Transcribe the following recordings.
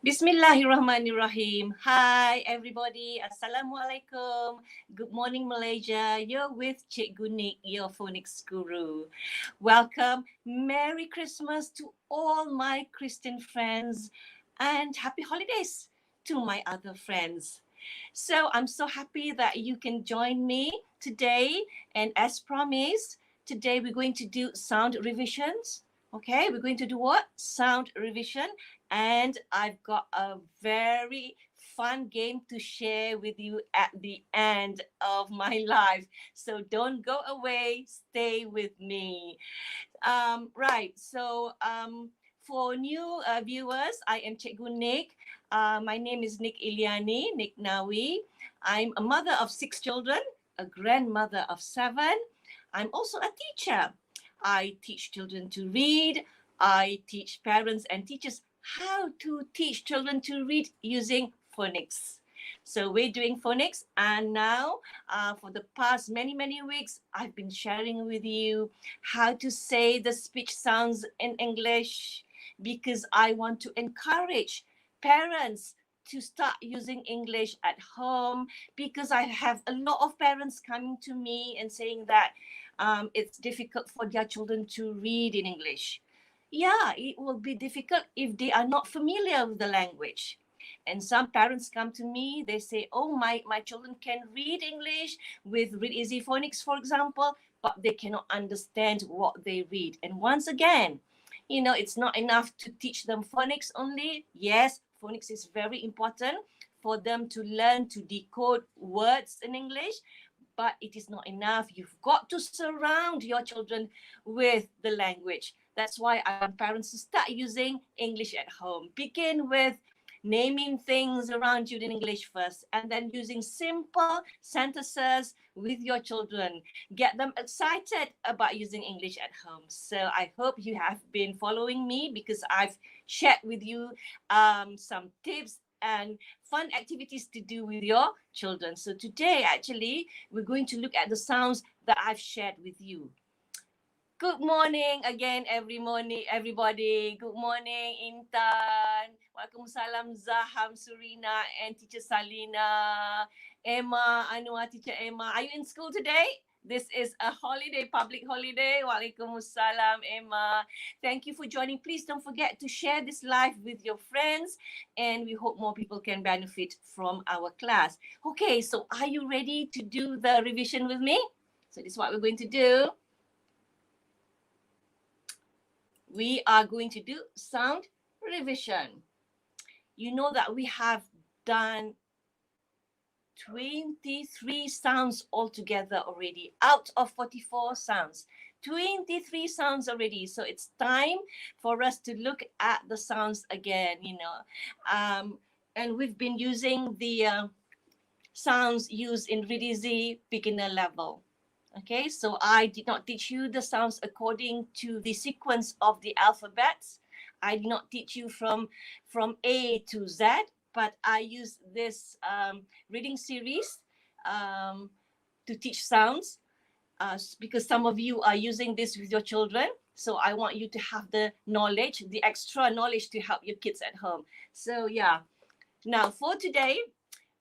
Bismillahirrahmanirrahim. Hi everybody. Assalamualaikum. Good morning Malaysia. You're with Cikgu Nik, your phonics guru. Welcome. Merry Christmas to all my Christian friends and happy holidays to my other friends. So I'm so happy that you can join me today, and as promised, today we're going to do sound revisions. Okay, we're going to do what? Sound revision. And I've got a very fun game to share with you at the end of my life. So don't go away, stay with me. For new viewers, I am Cikgu Nik. My name is Nik Iliani, Nik Nawi. I'm a mother of 6 children, a grandmother of 7. I'm also a teacher. I teach children to read. I teach parents and teachers how to teach children to read using phonics. So we're doing phonics, and now for the past many weeks, I've been sharing with you how to say the speech sounds in English, because I want to encourage parents to start using English at home, because I have a lot of parents coming to me and saying that it's difficult for their children to read in English. Yeah, it will be difficult if they are not familiar with the language. And some parents come to me, they say, oh, my children can read English with Read Easy Phonics, for example, but they cannot understand what they read. And once again, it's not enough to teach them phonics only. Yes, phonics is very important for them to learn to decode words in English, but it is not enough. You've got to surround your children with the language. That's why I want parents to start using English at home. Begin with naming things around you in English first, and then using simple sentences with your children. Get them excited about using English at home. So I hope you have been following me, because I've shared with you some tips and fun activities to do with your children. So today, actually, we're going to look at the sounds that I've shared with you. Good morning again, everybody. Good morning, Intan. Waalaikumsalam, Zaham, Surina, and Teacher Salina. Emma, Anwar, Teacher Emma. Are you in school today? This is a holiday, public holiday. Waalaikumsalam, Emma. Thank you for joining. Please don't forget to share this live with your friends, and we hope more people can benefit from our class. Okay, so are you ready to do the revision with me? So this is what we're going to do. We are going to do sound revision. You know that we have done 23 sounds altogether already, out of 44 sounds. 23 sounds already. So it's time for us to look at the sounds again, and we've been using the sounds used in Read Easy beginner level. Okay, so I did not teach you the sounds according to the sequence of the alphabets. I did not teach you from A to Z, but I used this reading series to teach sounds because some of you are using this with your children. So I want you to have the knowledge, the extra knowledge to help your kids at home. So yeah, now for today,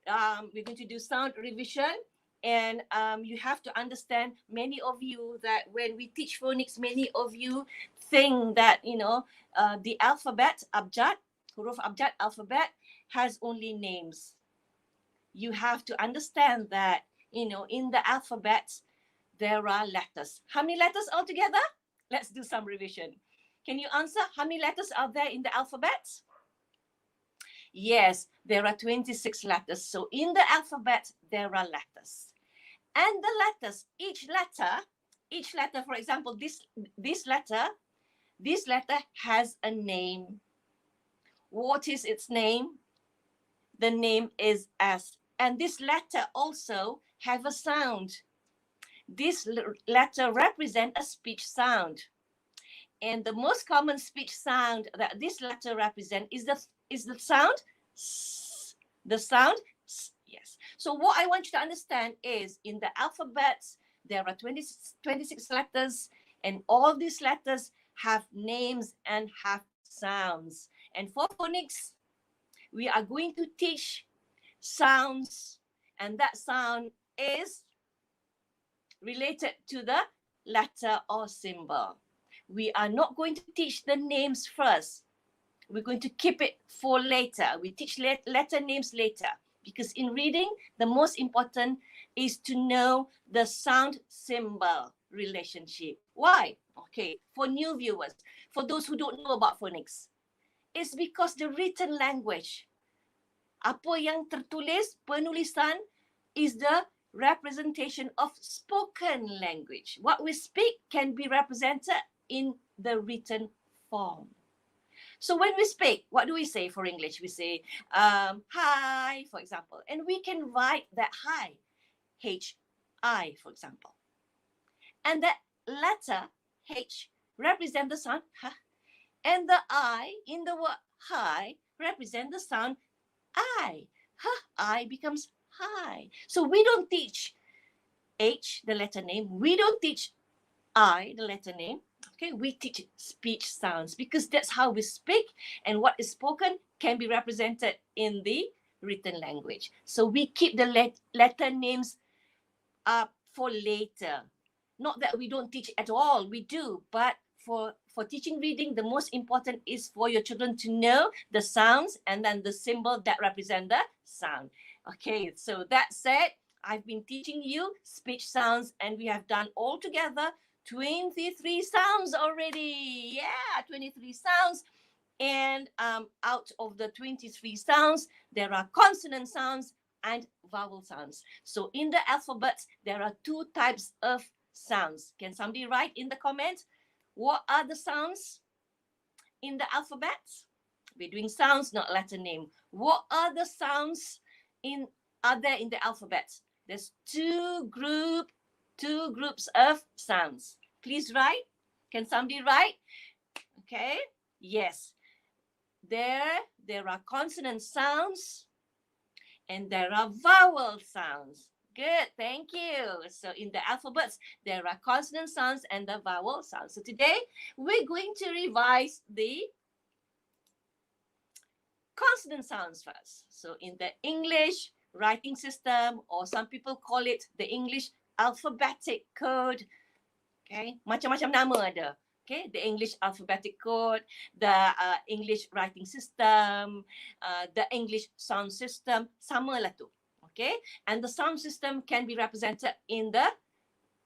we're going to do sound revision. And you have to understand, many of you, that when we teach phonics, many of you think that, the alphabet, abjad, huruf abjad alphabet, has only names. You have to understand that, in the alphabet, there are letters. How many letters altogether? Let's do some revision. Can you answer how many letters are there in the alphabet? Yes, there are 26 letters. So in the alphabet, there are letters. And the letters, each letter, for example, this letter has a name. What is its name? The name is S. And this letter also have a sound. This letter represents a speech sound. And the most common speech sound that this letter represents is the sound S. The sound S. Yes. So what I want you to understand is, in the alphabet, there are 26 letters, and all these letters have names and have sounds. And for phonics, we are going to teach sounds, and that sound is related to the letter or symbol. We are not going to teach the names first. We're going to keep it for later. We teach letter names later, because in reading, the most important is to know the sound symbol relationship. Why? Okay, for new viewers, for those who don't know about phonics, it's because the written language, apa yang tertulis, penulisan, is the representation of spoken language. What we speak can be represented in the written form. So when we speak, what do we say for English? We say hi, for example, and we can write that hi, H-I, for example. And that letter H represent the sound ha, and the I in the word hi represent the sound I. Ha, I becomes hi. So we don't teach H, the letter name. We don't teach I, the letter name. Okay, we teach speech sounds, because that's how we speak, and what is spoken can be represented in the written language. So we keep the letter names up for later. Not that we don't teach at all, we do, but for teaching reading, the most important is for your children to know the sounds and then the symbol that represent the sound. Okay, so that said, I've been teaching you speech sounds, and we have done all together 23 sounds already. Yeah, 23 sounds. And out of the 23 sounds, there are consonant sounds and vowel sounds. So in the alphabet, there are 2 types of sounds. Can somebody write in the comments? What are the sounds in the alphabet? We're doing sounds, not letter name. What are the sounds are there in the alphabet? There's two groups of sounds. Please write. Can somebody write? Okay. Yes. There are consonant sounds and there are vowel sounds. Good, thank you. So in the alphabets, there are consonant sounds and the vowel sounds. So today, we're going to revise the consonant sounds first. So in the English writing system, or some people call it the English alphabetic code. Okay, macam-macam nama ada. Okay, the English alphabetic code, the English writing system, the English sound system, sama lah tu. Okay, and the sound system can be represented in the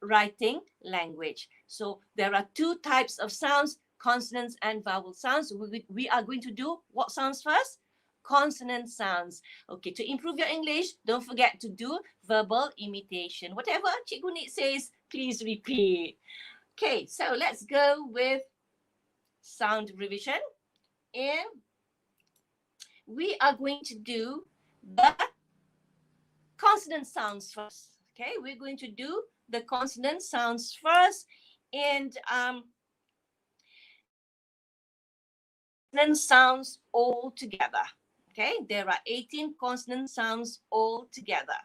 writing language. So there are 2 types of sounds, consonants and vowel sounds. We are going to do what sounds first? Consonant sounds. Okay, to improve your English, don't forget to do verbal imitation. Whatever Cikgu Nik says, please repeat. Okay, so let's go with sound revision. And we are going to do the consonant sounds first. Okay, we're going to do the consonant sounds first. And consonant sounds all together. Okay, there are 18 consonant sounds all together.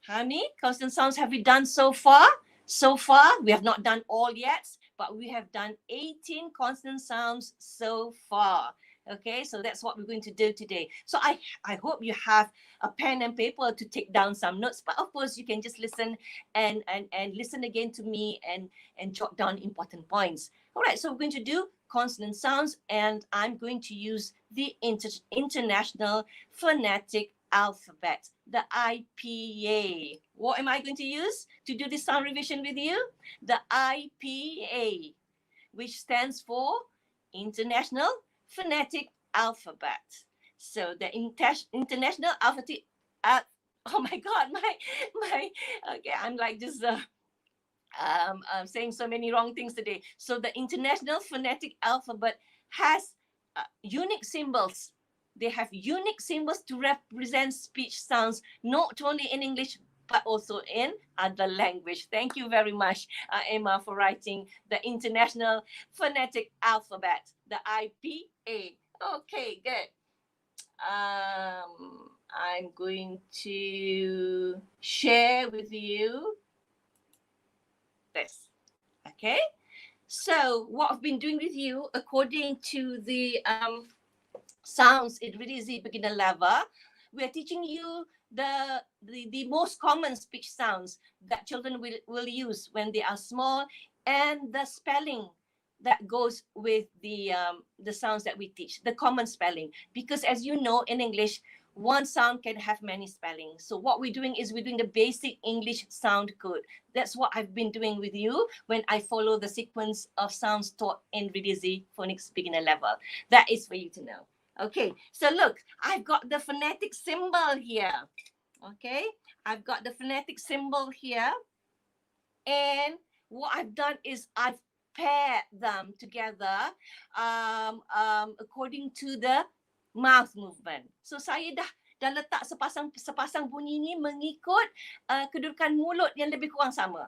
How many consonant sounds have we done so far? So far, we have not done all yet, but we have done 18 consonant sounds so far. Okay, so that's what we're going to do today. So I hope you have a pen and paper to take down some notes, but of course you can just listen and listen again to me and jot down important points. All right, so we're going to do consonant sounds, and I'm going to use the International Phonetic Alphabet, the IPA. What am I going to use to do this sound revision with you? The IPA, which stands for International Phonetic Alphabet. So the International Alphabet. Oh my God, okay, I'm like just saying so many wrong things today. So the International Phonetic Alphabet has unique symbols. They have unique symbols to represent speech sounds, not only in English, but also in other language. Thank you very much, Emma, for writing the International Phonetic Alphabet, the IPA. Okay, good. I'm going to share with you this. Okay, so what I've been doing with you, according to the sounds in Ridley beginner level, we are teaching you the most common speech sounds that children will use when they are small, and the spelling that goes with the sounds that we teach, the common spelling. Because as you know, in English, one sound can have many spellings. So what we're doing is we're doing the basic English sound code. That's what I've been doing with you when I follow the sequence of sounds taught in Ridley phonics beginner level. That is for you to know. Okay, so look, I've got the phonetic symbol here. Okay, I've got the phonetic symbol here. And what I've done is I've paired them together according to the mouth movement. So saya dah letak sepasang bunyi ni mengikut kedudukan mulut yang lebih kurang sama.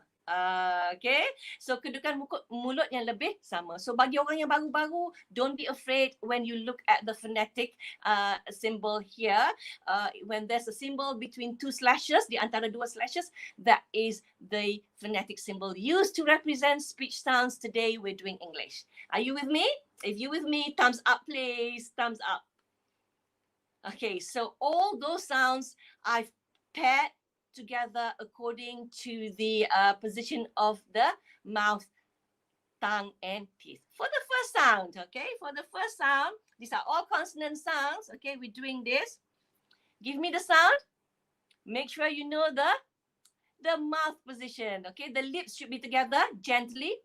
Okay, so kedudukan mulut yang lebih sama. So bagi orang yang baru-baru, don't be afraid when you look at the phonetic symbol here. When there's a symbol between two slashes, di antara dua slashes, that is the phonetic symbol used to represent speech sounds. Today we're doing English. Are you with me? If you're with me, thumbs up please, thumbs up. Okay, so all those sounds I've paired together according to the position of the mouth, tongue, and teeth. For the first sound, okay, these are all consonant sounds. Okay, we're doing this. Give me the sound. Make sure you know the mouth position. Okay, the lips should be together gently.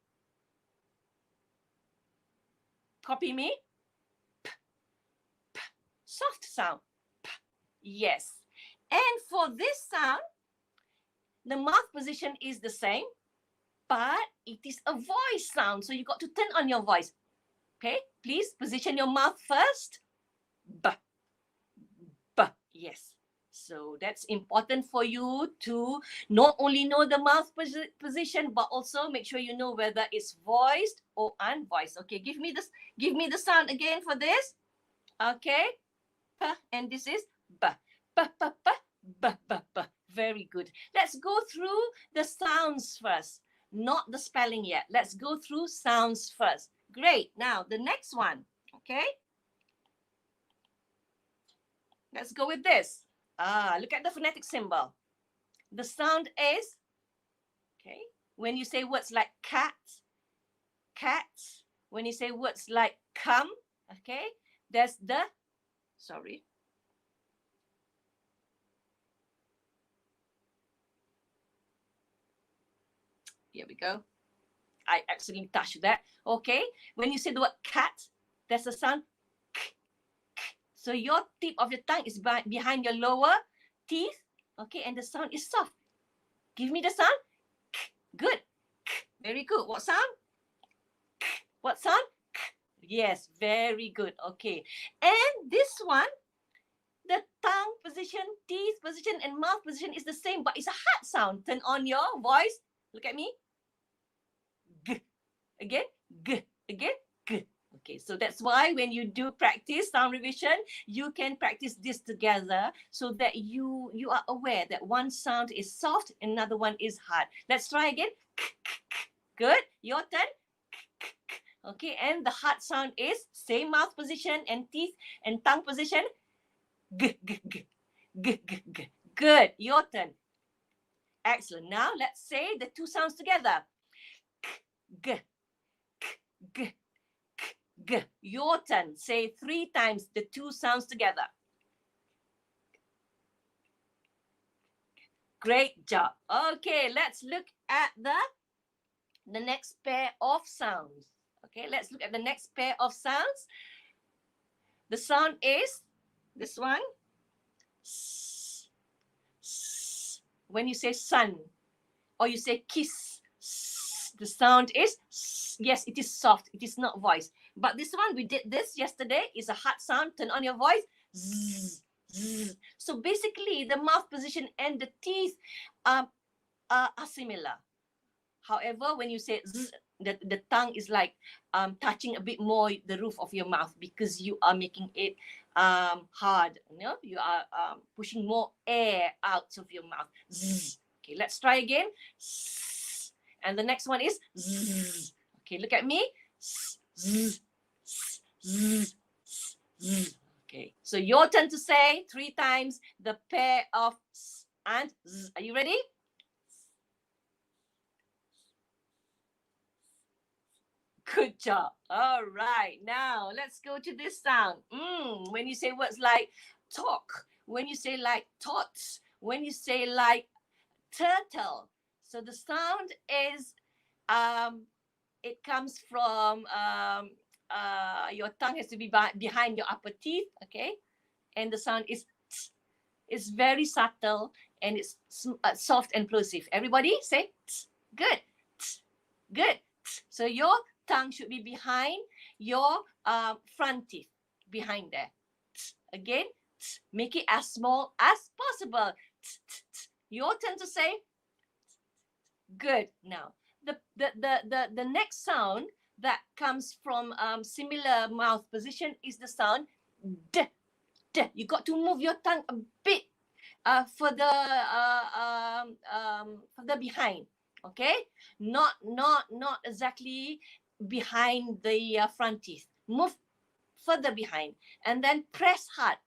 Copy me. P, p, soft sound. P, yes. And for this sound, the mouth position is the same, but it is a voice sound. So you got to turn on your voice. Okay, please position your mouth first. B, b, yes. So that's important for you to not only know the mouth position, but also make sure you know whether it's voiced or unvoiced. Okay, give me the sound again for this. Okay, p, and this is b, b, b, b, b, b, b. Very good. Let's go through the sounds first, not the spelling yet. Let's go through sounds first. Great. Now the next one. Okay, let's go with this. Look at the phonetic symbol. The sound is, okay, when you say words like cat, when you say words like come, okay, there's the, sorry. Here we go. I accidentally touched that. Okay, when you say the word cat, there's a sound k, k. So your tip of your tongue is behind your lower teeth. Okay, and the sound is soft. Give me the sound. K. Good. K. Very good. What sound? K. What sound? K. Yes, very good. Okay, and this one, the tongue position, teeth position, and mouth position is the same, but it's a hard sound. Turn on your voice. Look at me. G. Again. G. Again. G. Okay, so that's why when you do practice sound revision, you can practice this together so that you are aware that one sound is soft, another one is hard. Let's try again. Good. Your turn. Okay, and the hard sound is same mouth position and teeth and tongue position. G, g, g, g, g, g. Good. Your turn. Excellent. Now let's say the two sounds together. G, g, g, g. Your turn. Say 3 times the two sounds together. Great job. Okay, let's look at the next pair of sounds. Okay, let's look at the next pair of sounds. The sound is this one. S, s. When you say sun or you say kiss, s, the sound is s. Yes, it is soft. It is not voice. But this one, we did this yesterday. It's a hard sound. Turn on your voice. Z, z. So basically, the mouth position and the teeth are similar. However, when you say z, the tongue is like touching a bit more the roof of your mouth because you are making it hard. You know, you are pushing more air out of your mouth. Zzz. Okay, let's try again. Zzz. And the next one is zzz. Okay, look at me. Zzz, zzz, zzz, zzz. So your turn to say 3 times the pair of s and z. Are you ready? Good job. All right. Now let's go to this sound. When you say words like talk, when you say like tots, when you say like turtle. So the sound is it comes from your tongue has to be behind your upper teeth, okay? And the sound is t. It's very subtle and it's soft and plosive. Everybody say t. Good. T. Good. T. So your tongue should be behind your front teeth, behind there. T. Again, t. Make it as small as possible. T. T. T. Your turn to say. Good. Now, the next sound that comes from similar mouth position is the sound d. D. You got to move your tongue a bit further behind. Okay, not exactly behind the front teeth. Move further behind, and then press hard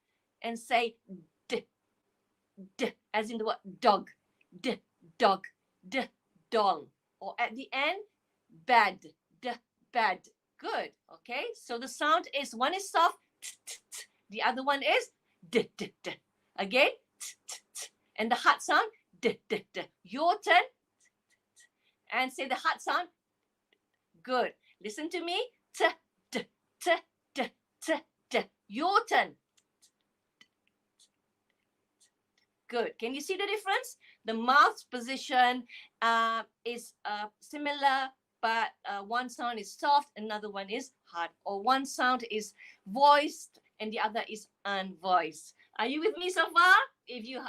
and say d, d, as in the word dog, d, dog, d, doll, or at the end, bad, d, bad. Good. Okay, so the sound is, one is soft, t, t, t. The other one is d, d, d. Again, t, t, t. And the hard sound, d, d, d. Your turn, and say the hard sound. Good. Listen to me. T, d, t, d, t, d. Your turn. Good. Can you see the difference? The mouth position is similar, but one sound is soft, another one is hard, or one sound is voiced and the other is unvoiced. Are you with me so far? If you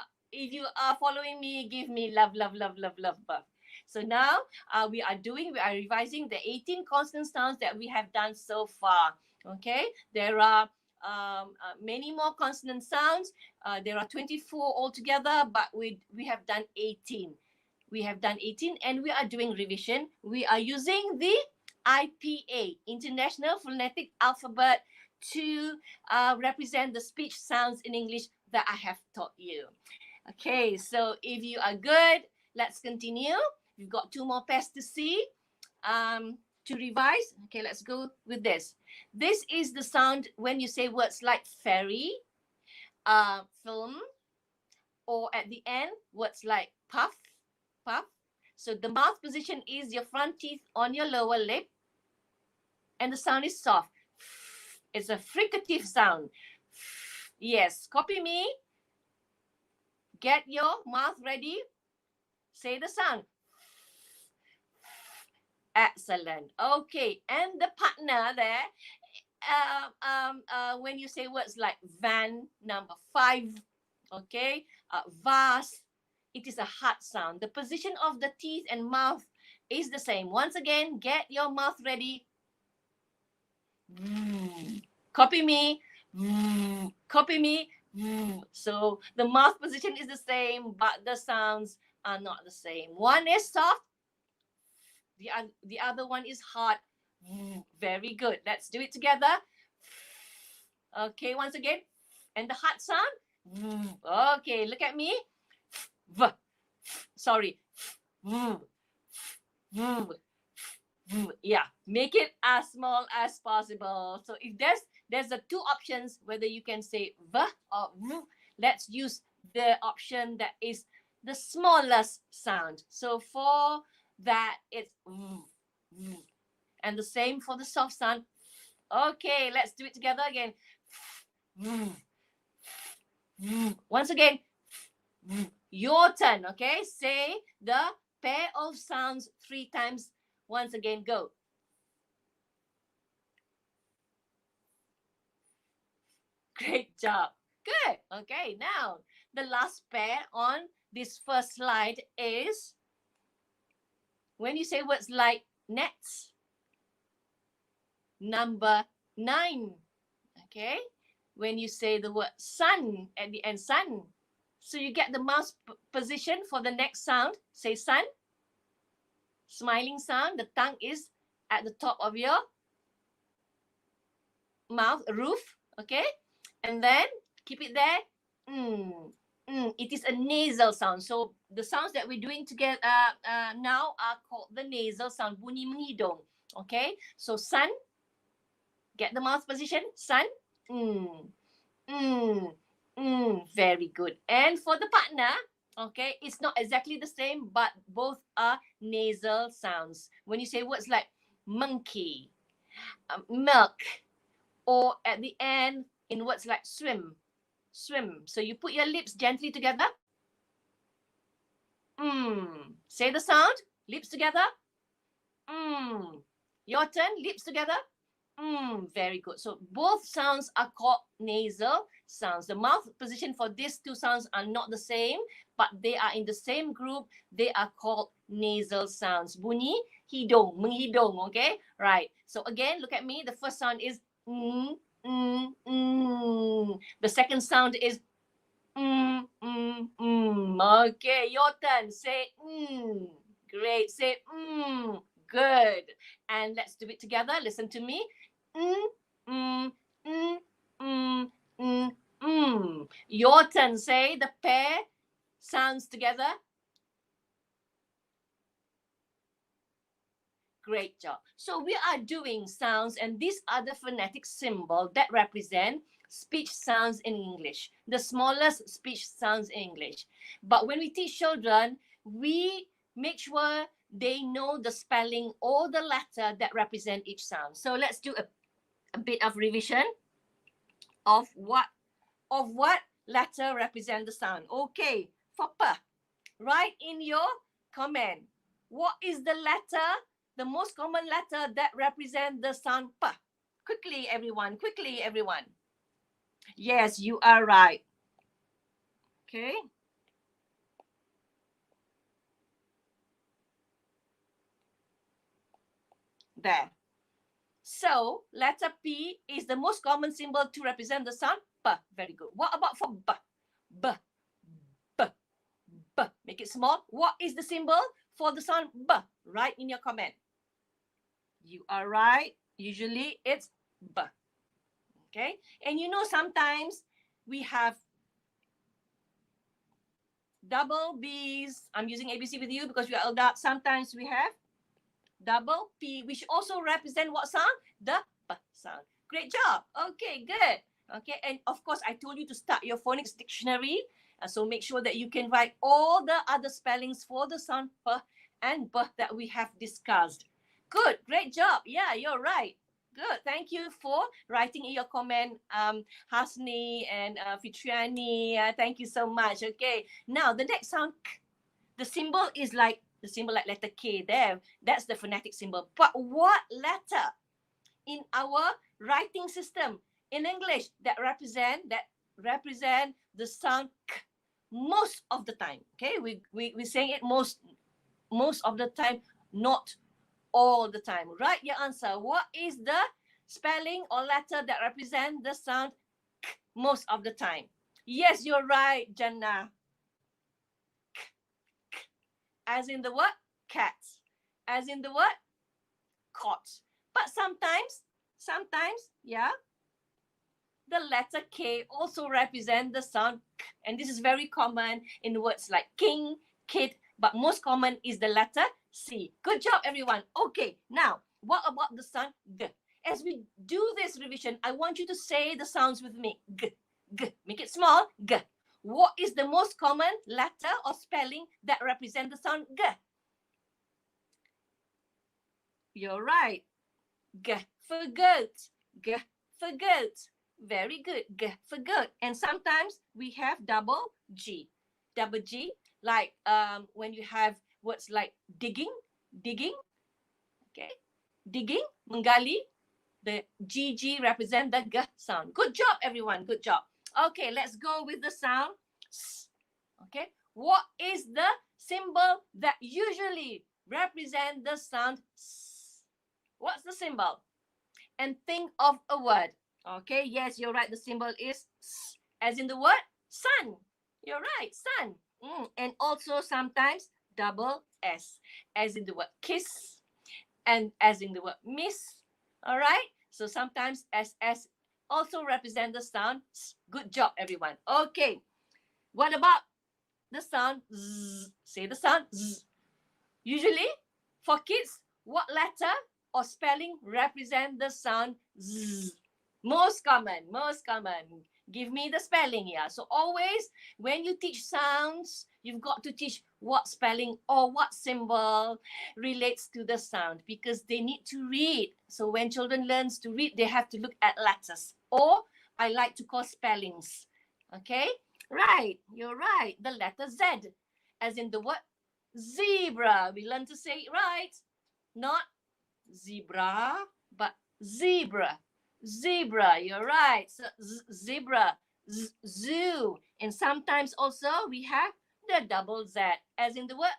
are following me, give me love, love, love, love, love, love. So now we are revising the 18 consonant sounds that we have done so far. Okay, there are many more consonant sounds. There are 24 altogether, but we have done 18. We have done 18 and we are doing revision. We are using the IPA, International Phonetic Alphabet, to represent the speech sounds in English that I have taught you. Okay, so if you are good, let's continue. We've got 2 more pairs to see. To revise, okay, let's go with this. This is the sound when you say words like ferry, film, or at the end, words like puff, puff. So the mouth position is your front teeth on your lower lip, and the sound is soft. It's a fricative sound. Yes, copy me. Get your mouth ready. Say the sound. Excellent. Okay, and the partner there, when you say words like van, number 5, okay, vase, it is a hard sound. The position of the teeth and mouth is the same. Once again, get your mouth ready. Copy me. Copy me. So the mouth position is the same, but the sounds are not the same. One is soft. The other one is hard. Very good. Let's do it together. Okay, once again. And the hard sound. Okay, look at me. Sorry. Yeah, make it as small as possible. So if there's the 2 options, whether you can say v or v, let's use the option that is the smallest sound. So for that, it's v. And the same for the soft sound. Okay, let's do it together again. Once again, your turn, okay? Say the pair of sounds 3 times. Once again, go. Great job. Good. Okay, now the last pair on this first slide is when you say words like nets, number 9. Okay, when you say the word sun at the end, sun. So you get the mouth position for the next sound. Say sun. Smiling sound. The tongue is at the top of your mouth, roof. Okay, and then Keep it there. It is a nasal sound. So the sounds that we're doing together now are called the nasal sound. Bunyi menghidung. Okay. So sun. Get the mouth position. Sun. Very good. And for the partner, okay, it's not exactly the same, but both are nasal sounds. When you say words like monkey, milk, or at the end in words like swim. So you put your lips gently together. Say the sound. Lips together. Your turn. Lips together. Very good. So both sounds are called nasal sounds. The mouth position for these two sounds are not the same, but they are in the same group. They are called nasal sounds. Bunyi hidung, menghidung. Okay, right. So again, look at me. The first sound is The second sound is Okay, your turn. Say Great. Say Good. And let's do it together. Listen to me. Your turn. Say the pair sounds together. Great job. So we are doing sounds, and these are the phonetic symbols that represent speech sounds in English, the smallest speech sounds in English. But when we teach children, we make sure they know the spelling or the letter that represent each sound. So let's do a bit of revision of what letter represent the sound. Okay, for P, write in your comment, what is the letter, the most common letter that represent the sound P? Quickly, everyone. Yes, you are right. Okay. There. So, letter P is the most common symbol to represent the sound P. Very good. What about for B? B. Make it small. What is the symbol for the sound B? Write in your comment. You are right. Usually it's B. Okay. And you know, sometimes we have double B's. I'm using ABC with you because we are adult. Sometimes we have double P, which also represent what sound? The P sound. Great job. Okay, good. Okay, and of course, I told you to start your phonics dictionary. So make sure that you can write all the other spellings for the sound P and B that we have discussed. Good, great job. Yeah, you're right. Good. Thank you for writing in your comment, Hasni and Fitriani. Thank you so much. Okay, now the next sound, the symbol is like letter K there. That's the phonetic symbol. But what letter in our writing system in English that represent the sound K most of the time? Okay, we saying it most of the time, not all the time. Write your answer. What is the spelling or letter that represent the sound K most of the time? Yes, you're right, Jannah. As in the word cat, as in the word cot. But sometimes, yeah, the letter K also represent the sound K, and this is very common in words like king, kid, but most common is the letter C. Good job, everyone. Okay, now, what about the sound G? As we do this revision, I want you to say the sounds with me. G, G. Make it small, G. What is the most common letter or spelling that represent the sound G? You're right. G for goat. G for goat. Very good. G for goat. And sometimes we have double G. Double G, like when you have words like digging. Okay. Digging, menggali. The GG represent the G sound. Good job, everyone. Good job. Okay, let's go with the sound S. Okay, what is the symbol that usually represent the sound S? What's the symbol? And think of a word. Okay, yes, you're right. The symbol is S, as in the word sun. You're right, sun. And also sometimes double S, as in the word kiss, and as in the word miss. All right. So sometimes SS also represent the sound s. Good job, everyone. Okay, what about the sound z? Say the sound z. Usually, for kids, what letter or spelling represent the sound z? Most common, most common. Give me the spelling here. So always, when you teach sounds, you've got to teach what spelling or what symbol relates to the sound because they need to read. So when children learns to read, they have to look at letters, or I like to call spellings. Okay, right, you're right. The letter Z, as in the word zebra. We learn to say it right. Not zebra, but zebra. Zebra, you're right. So zebra, zoo. And sometimes also we have the double Z, as in the word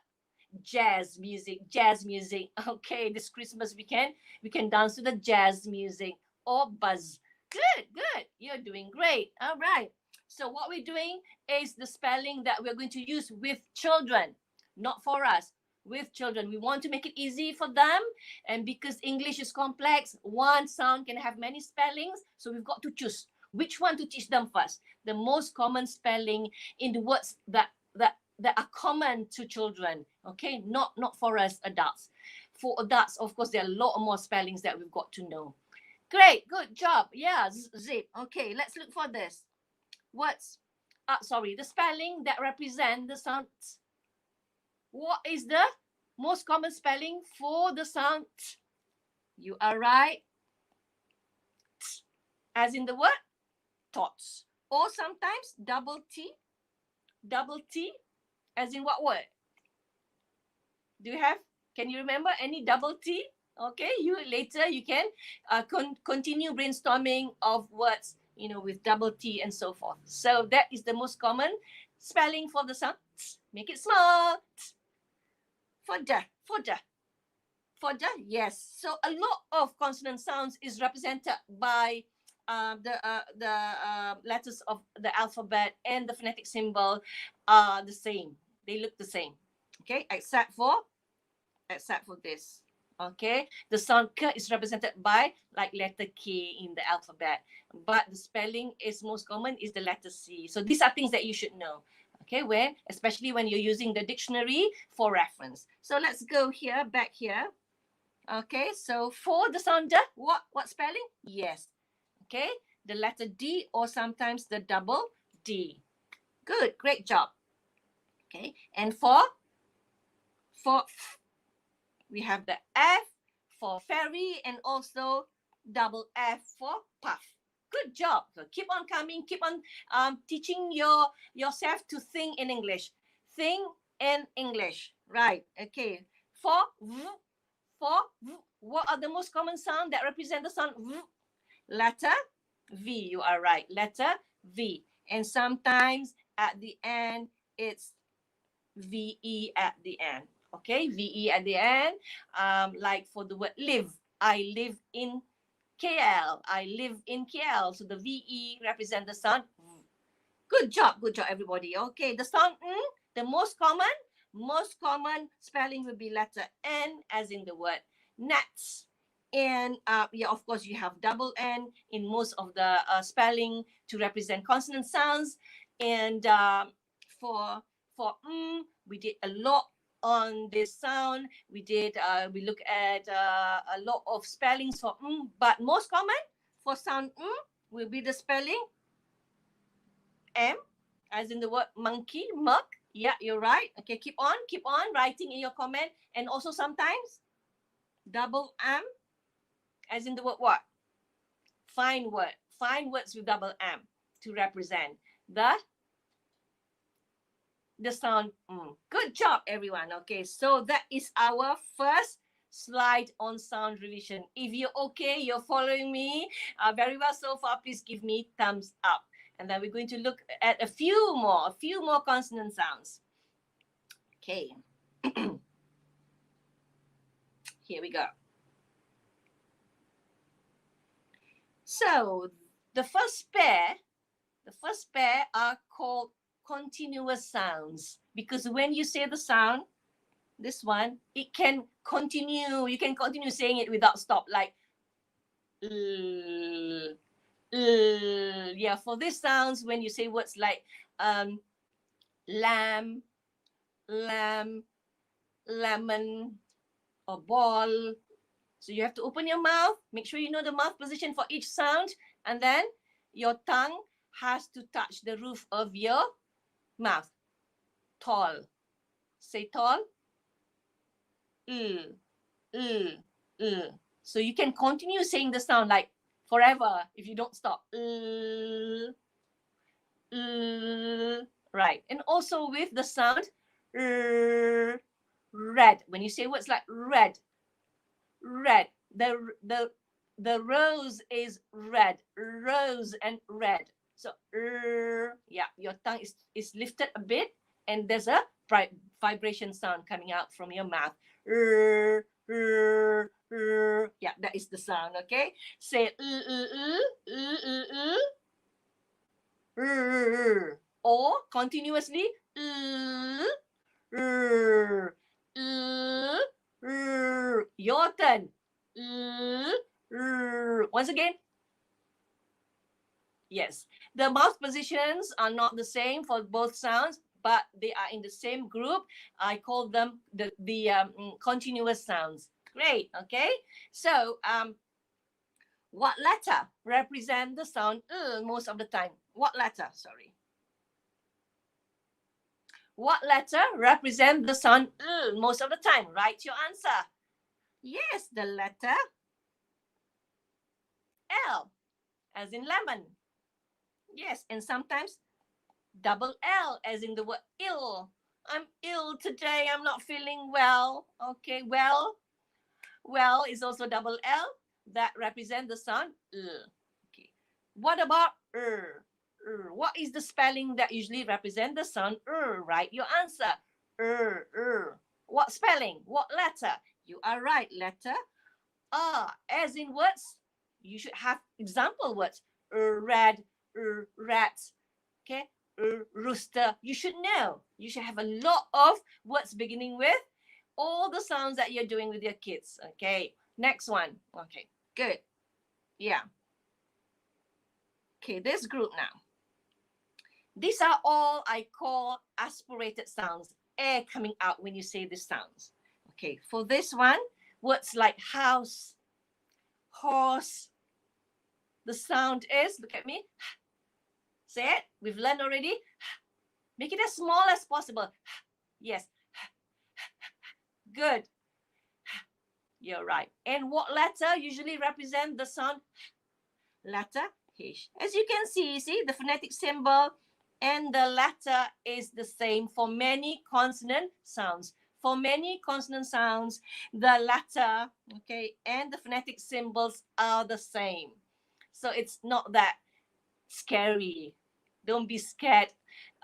jazz music. Jazz music. Okay, this Christmas we can dance to the jazz music or buzz. Good, good. You're doing great. All right. So what we're doing is the spelling that we're going to use with children, not for us. With children, we want to make it easy for them, and because English is complex, one sound can have many spellings, so we've got to choose which one to teach them first. The most common spelling in the words that are common to children, okay, not for us adults. For adults, of course, there are a lot more spellings that we've got to know. Great, good job. Yeah, zip. Okay, let's look for this. What's the spelling that represent the sound. What is the most common spelling for the sound? You are right. As in the word thoughts, or sometimes double T. Double T, as in what word? Do you have? Can you remember any double T? Okay, later you can continue brainstorming of words, with double T and so forth. So that is the most common spelling for the sound. Make it small. Fodder. Yes. So a lot of consonant sounds is represented by the letters of the alphabet, and the phonetic symbol are the same. They look the same. Okay, except for this. Okay, the sound K is represented by like letter K in the alphabet, but the spelling is most common is the letter C. So these are things that you should know. Okay, especially when you're using the dictionary for reference. So let's go here, back here. Okay, so for the sound D, what spelling? Yes. Okay, the letter D, or sometimes the double D. Good, great job. Okay, and for we have the F for fairy, and also double F for puff. Good job. So keep on coming, keep on teaching yourself to think in English. Think in English. Right. Okay. For what are the most common sound that represent the sound V? Letter V. You are right. Letter V. And sometimes at the end, it's VE at the end. Okay, VE at the end. Like for the word live, I live in KL. I live in KL. So the VE represent the sound. Good job, everybody. Okay, the sound N, the most common spelling will be letter N, as in the word nets. And of course, you have double N in most of the spelling to represent consonant sounds. And for we did a lot on this sound. We look at a lot of spellings for but most common for sound will be the spelling M, as in the word monkey, mug. Yeah, you're right. Okay, keep on writing in your comment. And also sometimes double M, as in the word what? Find words with double M to represent the sound Good job, everyone. Okay, so that is our first slide on sound revision. If you're okay, you're following me very well so far, please give me thumbs up. And then we're going to look at a few more consonant sounds. Okay. Here we go. So the first pair are called continuous sounds, because when you say the sound, this one, it can continue. You can continue saying it without stop, like Yeah, for these sounds, when you say words like lamb, lamb, lemon, or ball, so you have to open your mouth, make sure you know the mouth position for each sound, and then your tongue has to touch the roof of your mouth. Tall. Say tall. So you can continue saying the sound like forever if you don't stop. Right. And also with the sound red. When you say words like red, red, the rose is red, rose and red. So yeah, your tongue is lifted a bit, and there's a vibration sound coming out from your mouth. Yeah, that is the sound. Okay, say or continuously your turn. Once again. Yes, the mouth positions are not the same for both sounds, but they are in the same group. I call them the continuous sounds. Great. Okay. So what letter represent the sound most of the time? What letter? Sorry. What letter represent the sound most of the time? Write your answer. Yes, the letter L, as in lemon. Yes, and sometimes double L, as in the word ill. I'm ill today. I'm not feeling well. Okay, well is also double L. That represents the sound Okay. What about What is the spelling that usually represents the sound Write your answer. What spelling? What letter? You are right. Letter R, as in words. You should have example words. Red, rat. Okay, rooster. You should know. You should have a lot of words beginning with all the sounds that you're doing with your kids. Okay, next one. Okay, good. Yeah. Okay, this group now. These are all I call aspirated sounds. Air coming out when you say these sounds. Okay, for this one, words like house, horse. The sound is, look at me. Say it. We've learned already. Make it as small as possible. Yes. Good. You're right. And what letter usually represent the sound? Letter H. As you can see the phonetic symbol and the letter is the same for many consonant sounds. For many consonant sounds, the letter, okay, and the phonetic symbols are the same. So it's not that scary. Don't be scared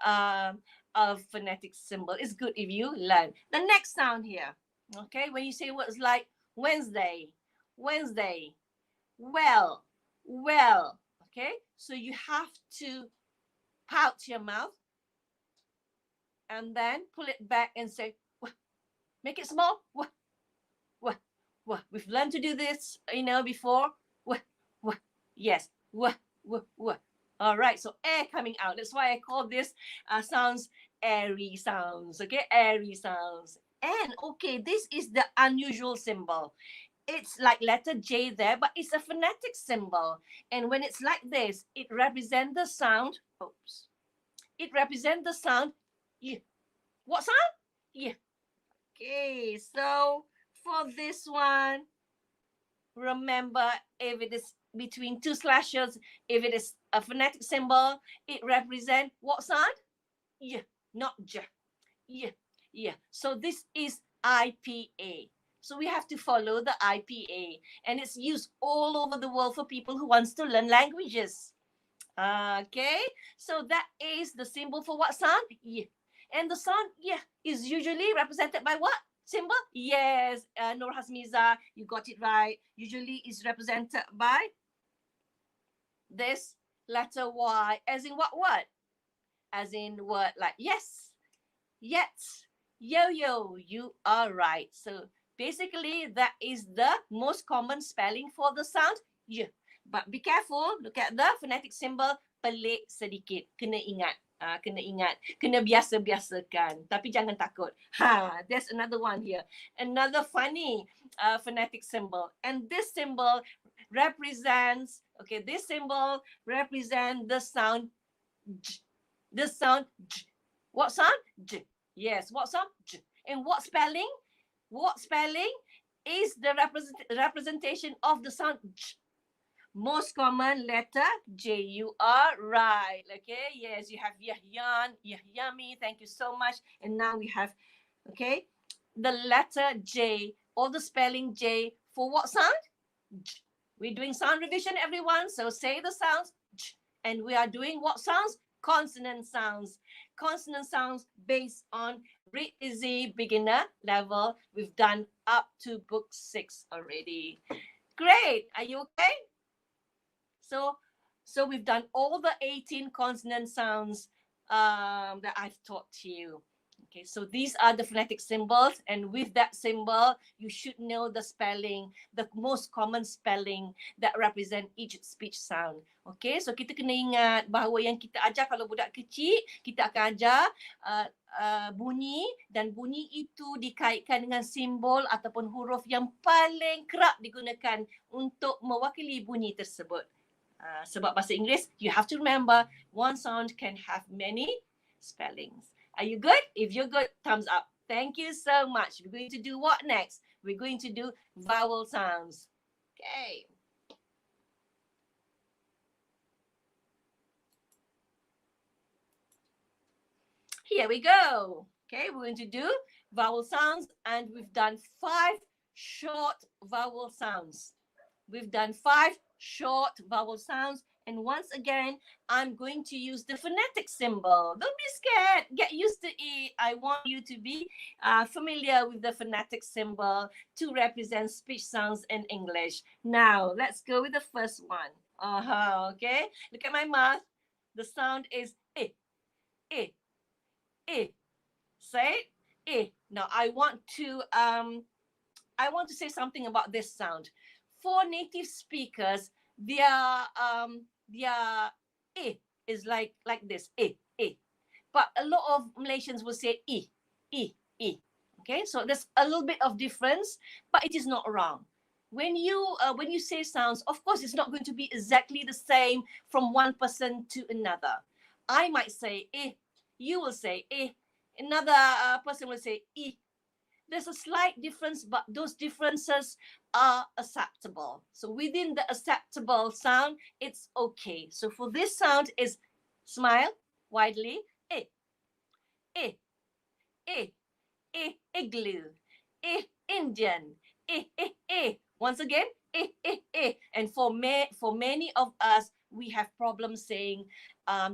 of phonetic symbol. It's good if you learn. The next sound here, okay, when you say words like Wednesday, Wednesday, well, okay, so you have to pout your mouth and then pull it back and say, wah. Make it small. Wah, wah, wah. We've learned to do this, before. Wah, wah. Yes, wah, wah, wah. All right, so air coming out. That's why I call this sounds airy sounds. Okay, airy sounds. And okay, this is the unusual symbol. It's like letter J there, but it's a phonetic symbol. And when it's like this, it represents the sound. Oops. It represents the sound. Yeah. What sound? Yeah. Okay, so for this one, remember if it is between two slashes, if it is a phonetic symbol, it represents what sound? Yeah, not J. Yeah, yeah. So this is IPA. So we have to follow the IPA, and it's used all over the world for people who wants to learn languages. Okay, so that is the symbol for what sound? Yeah. And the sound, yeah, is usually represented by what symbol? Yes, Nur Hasmiza, you got it right. Usually is represented by this letter Y, as in what word? As in word like yes, yet, yo-yo, you are right. So basically, that is the most common spelling for the sound y. But be careful, look at the phonetic symbol, pelik sedikit. Kena ingat. Kena biasa-biasakan. Tapi jangan takut. There's another one here. Another funny phonetic symbol. And this symbol represents, this symbol represents the sound J. The sound J. What sound? J. Yes, what sound? J. And what spelling? What spelling is the representation of the sound J? Most common letter J. You are right. Okay, yes, you have Yahyan, Yahyami. Thank you so much. And now we have, the letter J or the spelling J for what sound? J. We're doing sound revision, everyone. So say the sounds J. And we are doing what sounds? Consonant sounds. Consonant sounds based on Read Easy beginner level. We've done up to book 6 already. Great. Are you okay? So we've done all the 18 consonant sounds that I've taught you. Okay, so these are the phonetic symbols, and with that symbol, you should know the spelling, the most common spelling that represent each speech sound. Okay, so kita kena ingat bahawa yang kita ajar kalau budak kecil, kita akan ajar bunyi, dan bunyi itu dikaitkan dengan simbol ataupun huruf yang paling kerap digunakan untuk mewakili bunyi tersebut. Sebab bahasa Inggeris, you have to remember one sound can have many spellings. Are you good? If you're good, thumbs up. Thank you so much. We're going to do what next? We're going to do vowel sounds. Okay. Here we go. Okay, we're going to do vowel sounds, and we've done 5 short vowel sounds. We've done 5 short vowel sounds. And once again, I'm going to use the phonetic symbol. Don't be scared. Get used to it. I want you to be familiar with the phonetic symbol to represent speech sounds in English. Now, let's go with the first one. Okay. Look at my mouth. The sound is I. I. I. Say it. I. Now, I want to say something about this sound. For native speakers, their I is like this, I. But a lot of Malaysians will say I. Okay, so there's a little bit of difference, but it is not wrong. When you say sounds, of course, it's not going to be exactly the same from one person to another. I might say I, you will say I, another person will say I. There's a slight difference, but those differences are acceptable. So within the acceptable sound, it's okay. So for this sound is smile widely, igloo, Indian, once again, and for many of us, we have problems saying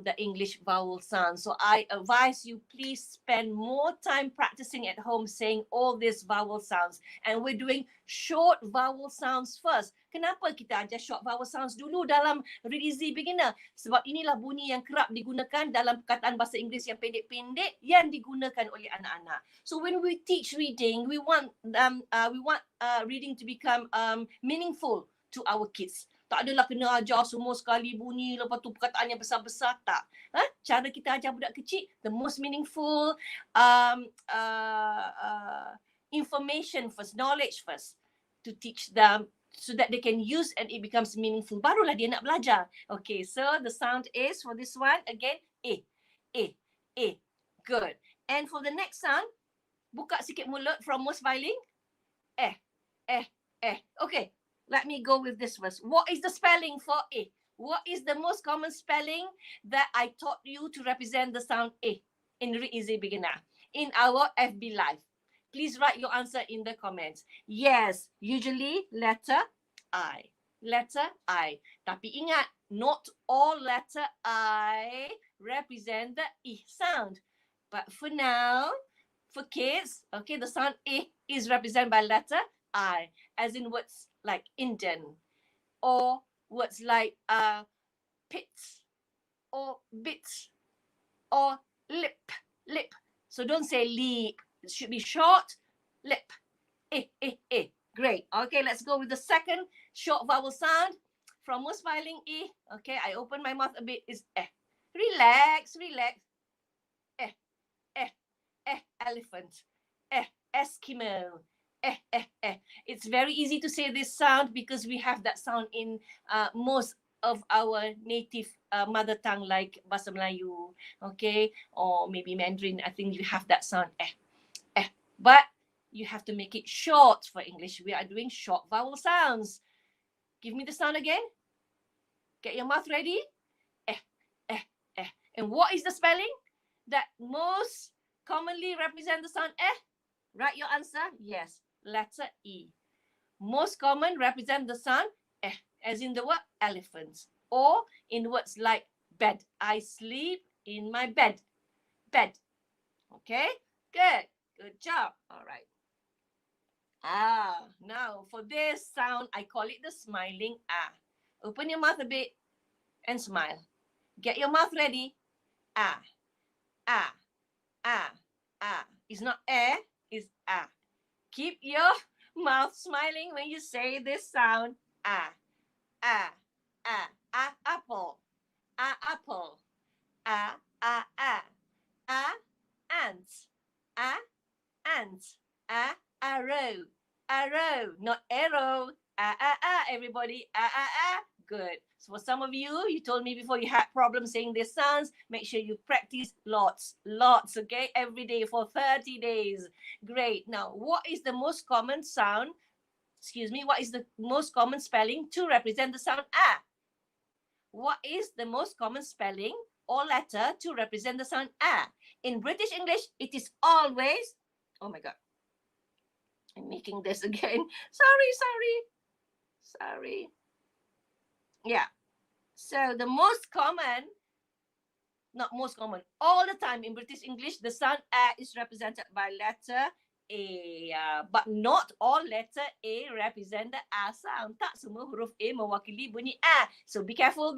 the English vowel sounds. So I advise you, please spend more time practicing at home saying all these vowel sounds. And we're doing short vowel sounds first. Kenapa kita ajar short vowel sounds dulu dalam Read Easy Beginner? Sebab inilah bunyi yang kerap digunakan dalam perkataan bahasa Inggeris yang pendek-pendek yang digunakan oleh anak-anak. So when we teach reading, we want reading to become meaningful to our kids. Tak adalah kena ajar semua sekali bunyi, lepas tu perkataan yang besar-besar, tak. Cara kita ajar budak kecil, the most meaningful information first, knowledge first, to teach them so that they can use and it becomes meaningful. Barulah dia nak belajar. Okay, so the sound is, for this one, again, A. Good. And for the next sound, buka sikit mulut from most filing. Okay. Let me go with this first. What is the spelling for A? What is the most common spelling that I taught you to represent the sound A in Read Easy Beginner in our FB Live? Please write your answer in the comments. Yes, usually letter I. Letter I. Tapi ingat, not all letter I represent the I sound. But for now, for kids, okay, the sound A is represented by letter I, as in words like Indian, or words like pits, or bits, or lip. So don't say leap. It should be short, lip. Great. Okay, let's go with the second short vowel sound. From most smiling E, okay, I open my mouth a bit, is eh. Relax, relax. Eh, eh, elephant. Eskimo. It's very easy to say this sound because we have that sound in most of our native mother tongue, like Bahasa Melayu, okay, or maybe Mandarin. I think you have that sound but you have to make it short for English. We are doing short vowel sounds. Give me the sound again. Get your mouth ready. Eh, eh, eh. And what is the spelling that most commonly represent the sound eh? Write your answer. Yes, letter E. Most common represent the sound eh, as in the word elephant, or in words like bed. I sleep in my bed. Bed. Okay, good. Good job. All right. Now for this sound, I call it the smiling ah. Open your mouth a bit and smile. Get your mouth ready. Ah, ah, ah, ah. It's not eh, it's ah. Keep your mouth smiling when you say this sound. Ah, ah, ah, ah, apple. Ah, apple. Ah, ah, ah. Ah, ants. Ah, ants. Ah, arrow. Arrow, not arrow. Ah, ah, ah, everybody. Ah, ah, ah. Good. So for some of you, you told me before you had problems saying these sounds. Make sure you practice lots, okay? Every day for 30 days. Great. Now, what is the most common sound? Excuse me, what is the most common spelling to represent the sound ah? What is the most common spelling or letter to represent the sound ah? In British English, it is always, oh my God, I'm making this again. Sorry. Yeah. So the most common, not most common, all the time in British English, the sound A is represented by letter A. But not all letter A represent the A sound. Tak semua huruf A mewakili bunyi A. So be careful.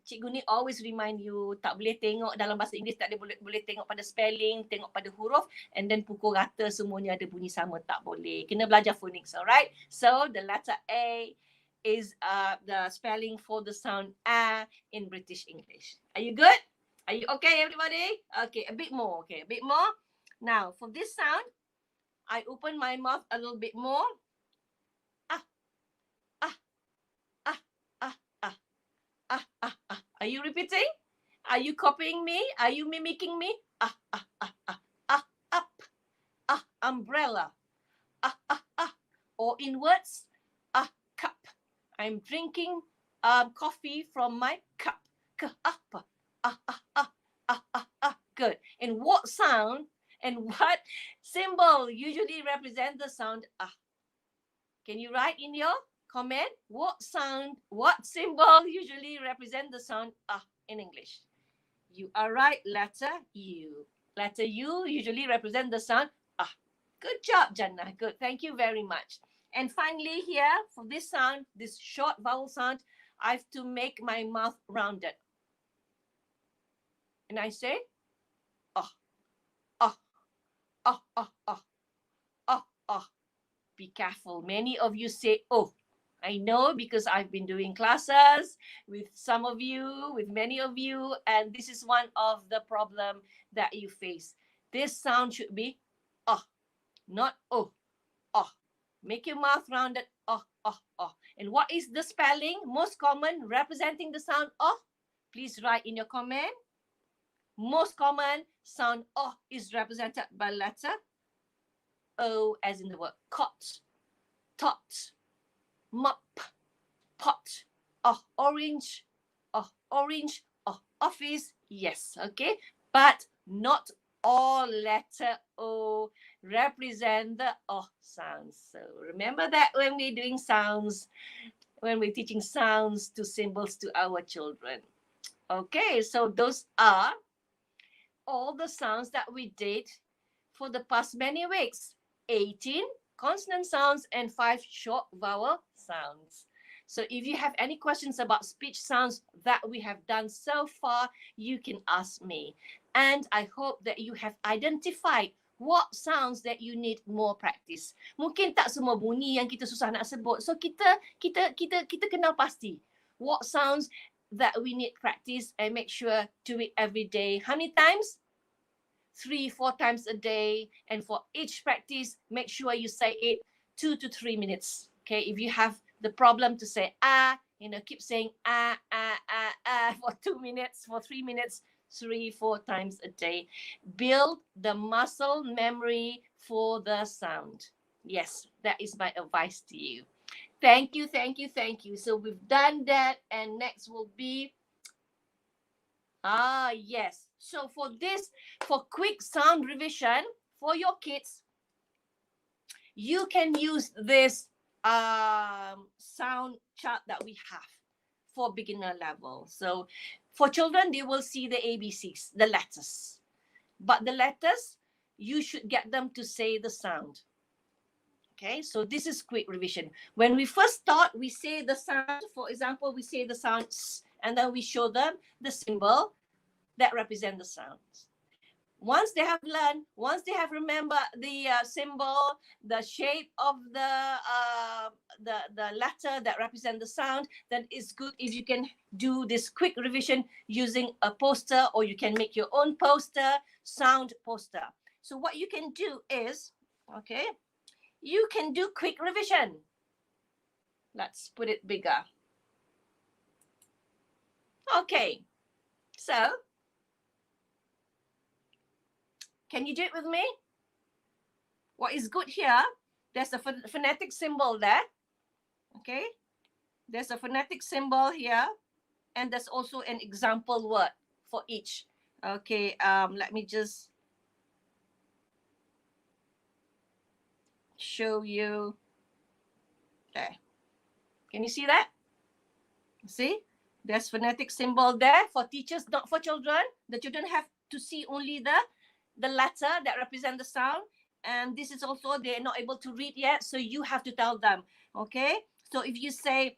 Cikgu ni always remind you, tak boleh tengok dalam bahasa Inggeris, tak boleh tengok pada spelling, tengok pada huruf, and then pukul rata semuanya ada bunyi sama. Tak boleh. Kena belajar phonics, alright? So the letter A is the spelling for the sound A in British English. Are you good? Are you okay, everybody? Okay, a bit more. Okay, a bit more. Now, for this sound, I open my mouth a little bit more. Ah, ah, ah, ah, ah, ah, ah, ah. Are you repeating? Are you copying me? Are you mimicking me? Ah, ah, ah, ah, ah, up, ah, umbrella, ah, ah, ah. Or in words, ah, cup. I'm drinking coffee from my cup. Good. And what sound and what symbol usually represent the sound ah? Can you write in your comment what symbol usually represent the sound ah in English? You are right, letter U. Letter U usually represent the sound ah. Good job, Jannah. Good. Thank you very much. And finally here, for this sound, this short vowel sound, I have to make my mouth rounded. And I say, ah, ah, ah, ah, ah, ah, ah. Be careful. Many of you say, oh. I know because I've been doing classes with some of you, with many of you, and this is one of the problem that you face. This sound should be ah, not oh, ah. Make your mouth rounded, ah, ah, ah. And what is the spelling most common representing the sound oh? Please write in your comment. Most common sound oh is represented by letter O, as in the word cot, tot, mop, pot, orange, office. Yes, okay, but not all letter O represent the O sounds. So remember that when we're doing sounds, when we're teaching sounds to symbols to our children. Okay, so those are all the sounds that we did for the past many weeks. 18 consonant sounds and 5 short vowel sounds. So if you have any questions about speech sounds that we have done so far, you can ask me. And I hope that you have identified what sounds that you need more practice. Mungkin tak semua bunyi yang kita susah nak sebut. So kita kenal pasti what sounds that we need practice, and make sure to it every day. How many times? 3-4 times a day. And for each practice, make sure you say it 2 to 3 minutes. Okay, if you have the problem to say keep saying for 2 minutes, for 3 minutes, 3-4 times a day. Build the muscle memory for the sound. Yes, that is my advice to you. Thank you. So we've done that, and next will be yes. So for quick sound revision for your kids, you can use this sound chart that we have for beginner level. So for children, they will see the ABCs, the letters. But the letters, you should get them to say the sound. Okay, so this is quick revision. When we first start, we say the sound. For example, we say the sound S, and then we show them the symbol that represent the sounds. Once they have learned, once they have remembered the symbol, the shape of the letter that represent the sound, then it's good if you can do this quick revision using a poster, or you can make your own poster, sound poster. So what you can do is, okay, you can do quick revision. Let's put it bigger. Okay, so can you do it with me? What is good here, there's a phonetic symbol there. Okay, there's a phonetic symbol here, and there's also an example word for each. Okay, let me just show you. Okay, can you see that? See, there's phonetic symbol there for teachers, not for children. The children have to see only the letter that represent the sound, and this is also, they're not able to read yet, so you have to tell them. Okay, so if you say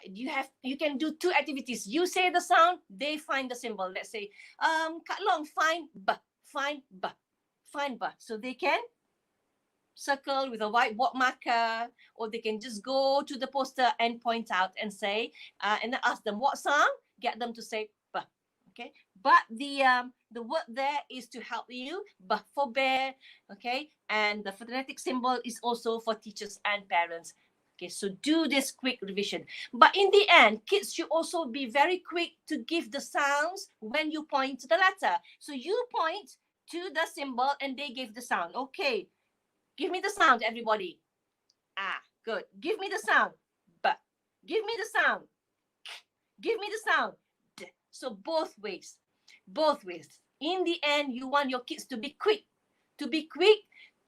you can do 2 activities. You say the sound, they find the symbol. Let's say Kak Long, find B. So they can circle with a whiteboard marker, or they can just go to the poster and point out and say, and then ask them what sound, get them to say B. Okay, but the word there is to help you, B for bear. Okay, and the phonetic symbol is also for teachers and parents. Okay, so do this quick revision. But in the end, kids should also be very quick to give the sounds when you point to the letter. So you point to the symbol and they give the sound. Okay, give me the sound, everybody. Good. Give me the sound. B. Give me the sound. K. Give me the sound. D. So both ways. In the end, you want your kids to be quick.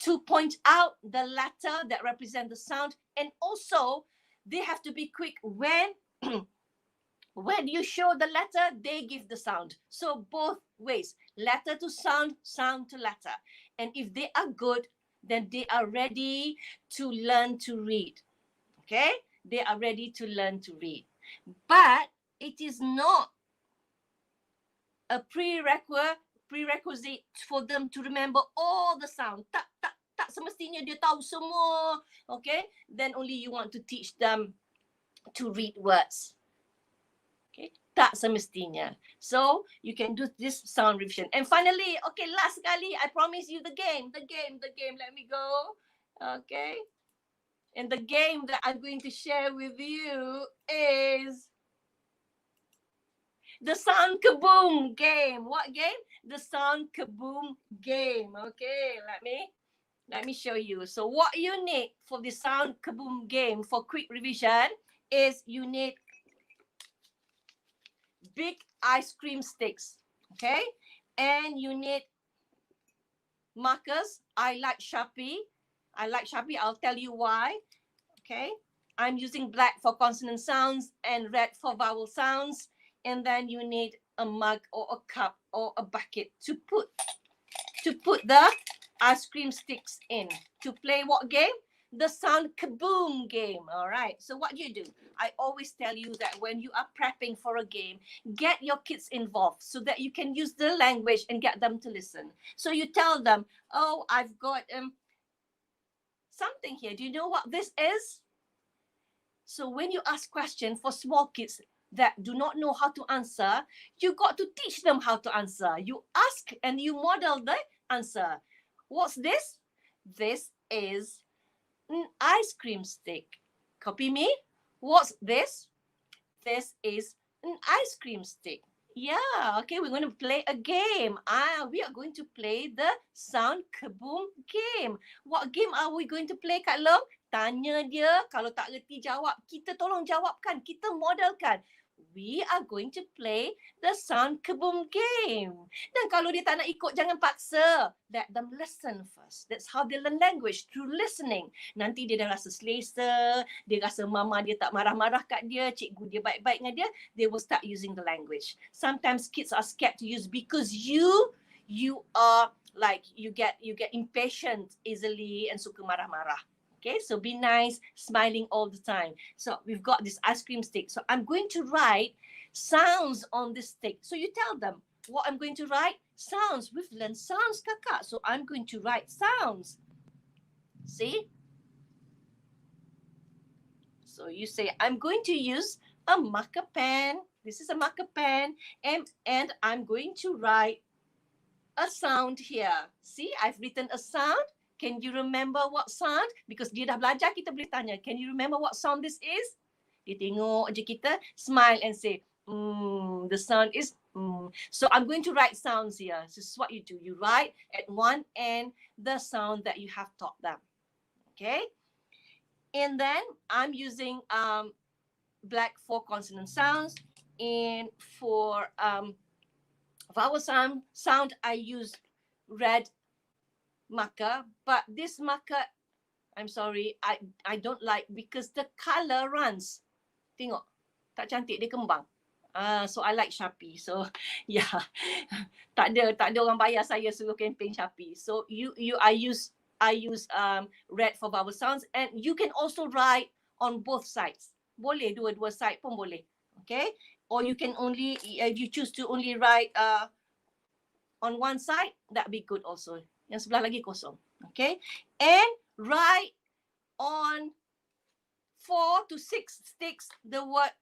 To point out the letter that represent the sound, and also they have to be quick when when you show the letter, they give the sound. So both ways, letter to sound, sound to letter. And if they are good, then they are ready to learn to read. Okay, they are ready to learn to read, but it is not a prerequisite for them to remember all the sound. Tak semestinya dia tahu semua. Okay, then only you want to teach them to read words. Okay, tak semestinya. So you can do this sound revision. And finally, okay, last kali, I promise you the game. Let me go. Okay, and the game that I'm going to share with you is the sound kaboom game. What game? The sound kaboom game. Okay, let me show you. So what you need for the sound kaboom game for quick revision is you need big ice cream sticks. Okay, and you need markers. I like Sharpie. I'll tell you why. Okay, I'm using black for consonant sounds and red for vowel sounds. And then you need a mug or a cup or a bucket to put the ice cream sticks in. To play what game? the sound kaboom game. All right. So what do? I always tell you that when you are prepping for a game, get your kids involved so that you can use the language and get them to listen. So you tell them, oh, I've got something here. Do you know what this is? So when you ask questions for small kids that do not know how to answer, you got to teach them how to answer. You ask and you model the answer. What's this? This is an ice cream stick. Copy me? What's this? This is an ice cream stick. Yeah, okay, we're going to play a game. We are going to play the sound kaboom game. What game are we going to play, Kak Long? Tanya dia, kalau tak reti jawab, kita tolong jawabkan, kita modelkan. We are going to play the sound kaboom game. Dan kalau dia tak nak ikut, jangan paksa. Let them listen first. That's how they learn language, through listening. Nanti dia dah rasa selesa, dia rasa mama dia tak marah-marah kat dia, cikgu dia baik-baik dengan dia, they will start using the language. Sometimes kids are scared to use because you are like, you get impatient easily and suka marah-marah. Okay, so be nice, smiling all the time. So we've got this ice cream stick. So I'm going to write sounds on this stick. So you tell them what I'm going to write. Sounds. We've learned sounds, kakak. So I'm going to write sounds. See? So you say, I'm going to use a marker pen. This is a marker pen. And I'm going to write a sound here. See, I've written a sound. Can you remember what sound? Because dia dah belajar, kita boleh tanya, can you remember what sound this is? Dia tengok je kita, smile and say, the sound is So I'm going to write sounds here. This is what you do. You write at one end the sound that you have taught them. Okay? And then I'm using black for consonant sounds. And for vowel sound, I use red marker, but this marker, I'm sorry, I don't like because the color runs. Tengok, tak cantik, dia kembang. So I like Sharpie. So yeah, tak ada orang bayar saya suruh campaign Sharpie. So I use red for vowel sounds, and you can also write on both sides. Boleh dua side pun boleh. Okay? Or you can only, if you choose to only write on one side, that'd be good also. Yang sebelah lagi kosong. Okay? And write on 4 to 6 sticks the word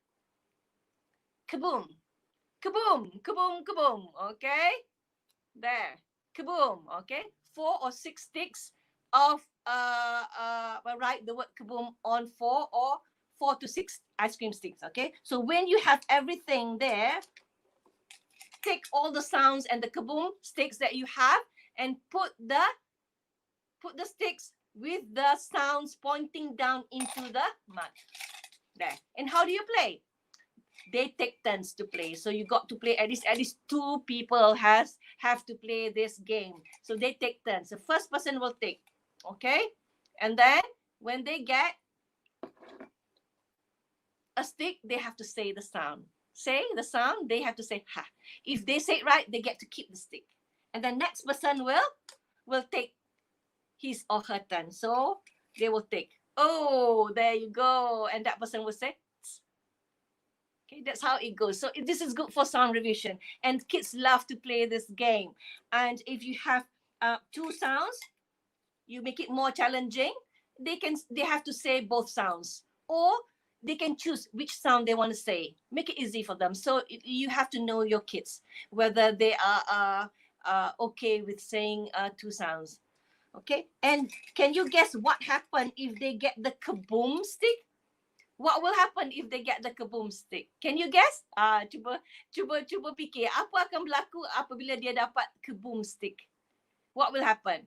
kaboom. Kaboom, kaboom, kaboom. Okay? There. Kaboom. Okay? 4 or 6 sticks of write the word kaboom on 4 or 4 to 6 ice cream sticks. Okay? So when you have everything there, take all the sounds and the kaboom sticks that you have and put the sticks with the sounds pointing down into the mud. There. And how do you play? They take turns to play. So you got to play at least 2 people have to play this game. So they take turns. The first person will take. Okay? And then when they get a stick, they have to say the sound. Say the sound, they have to say ha. If they say it right, they get to keep the stick. And the next person will take his or her turn. So they will take. Oh, there you go. And that person will say, tss. Okay, that's how it goes. So this is good for sound revision. And kids love to play this game. And if you have 2 sounds, you make it more challenging. They have to say both sounds. Or they can choose which sound they want to say. Make it easy for them. So you have to know your kids, whether they are okay with saying 2 sounds. Okay, and can you guess what happened if they get the kaboom stick? What will happen if they get the kaboom stick? Can you guess? Cuba fikir apa akan berlaku apabila dia dapat kaboom stick. What will happen?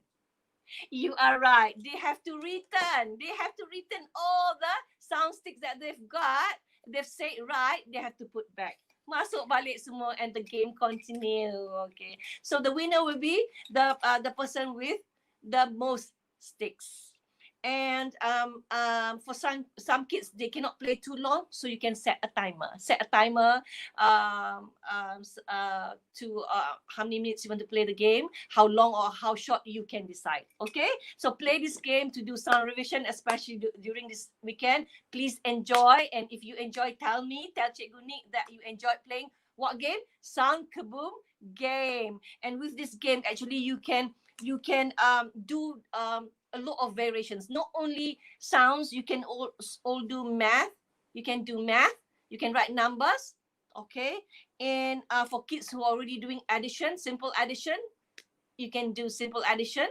You are right. They have to return. They have to return all the sound sticks that they've got. They've said right. They have to put back. Masuk balik semua and the game continue. Okay. So the winner will be the person with the most sticks. And for some kids, they cannot play too long, so you can set a timer. Set a timer to how many minutes you want to play the game, how long or how short you can decide. Okay, so play this game to do sound revision, especially during this weekend. Please enjoy, and if you enjoy, tell Cikgu Nick that you enjoyed playing what game? Sound Kaboom game. And with this game, actually, you can do a lot of variations. Not only sounds, you can all do math. You can do math. You can write numbers. Okay. And for kids who are already doing addition, simple addition, you can do simple addition.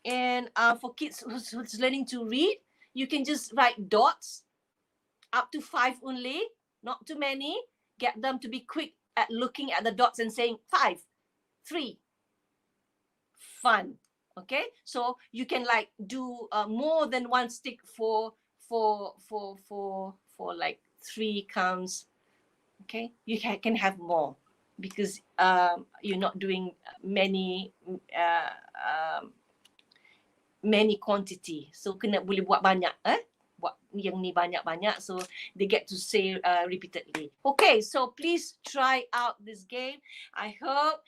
And for kids who's learning to read, you can just write dots, up to 5 only, not too many. Get them to be quick at looking at the dots and saying 5, 3, fun. Okay, so you can like do more than one stick for like 3 counts. Okay, you can have more because you're not doing many quantity, so kena boleh buat banyak, buat yang ni banyak-banyak, so they get to say repeatedly. Okay, so please try out this game. I hope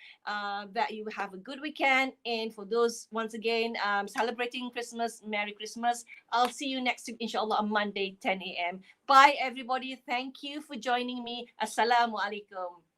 that you have a good weekend, and for those once again celebrating Christmas, Merry Christmas. I'll see you next week inshallah on Monday 10 a.m. Bye everybody. Thank you for joining me. Assalamualaikum.